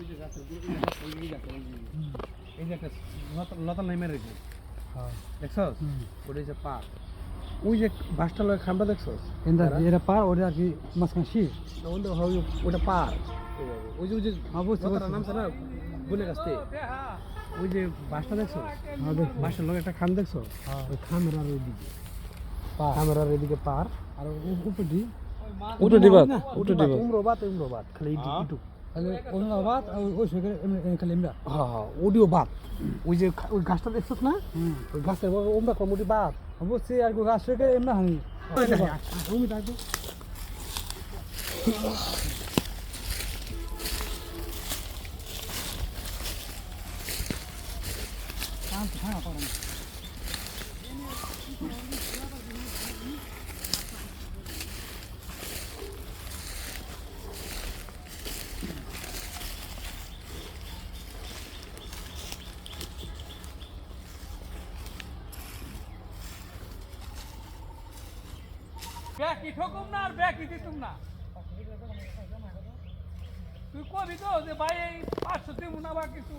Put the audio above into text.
এই যে একটা লতা নেমে রয়েছে দেখছস ওটা হচ্ছে পার ওই যে বাসটা লয় খামটা দেখছস এটা পার ওটা আর কি মাঝখানে শি ওটা পার ওই যে নামছে না গুনে কাছতে ওই যে বাসটা দেখছস বাসটার লয় একটা খাম দেখছস ওই খামের আর ওইদিকে খামের আর এদিকে পার আর উপরটি উমরোবাদ খালি একটু বাদ ওই সরকার খালি আমরা হ্যাঁ ওডিও বাদ ওই যে ওই গাছটা দেখছস না ওই গাছের ওমরা কমটি বাদ অবশ্যই আর গাছ সরকার এমনা হানি তুমি থাকো ব্যাকি ঠকুম না আর ব্যাকি দিতুম না তুই কবি তো যে ভাই এই 500 দিব না বা কিছু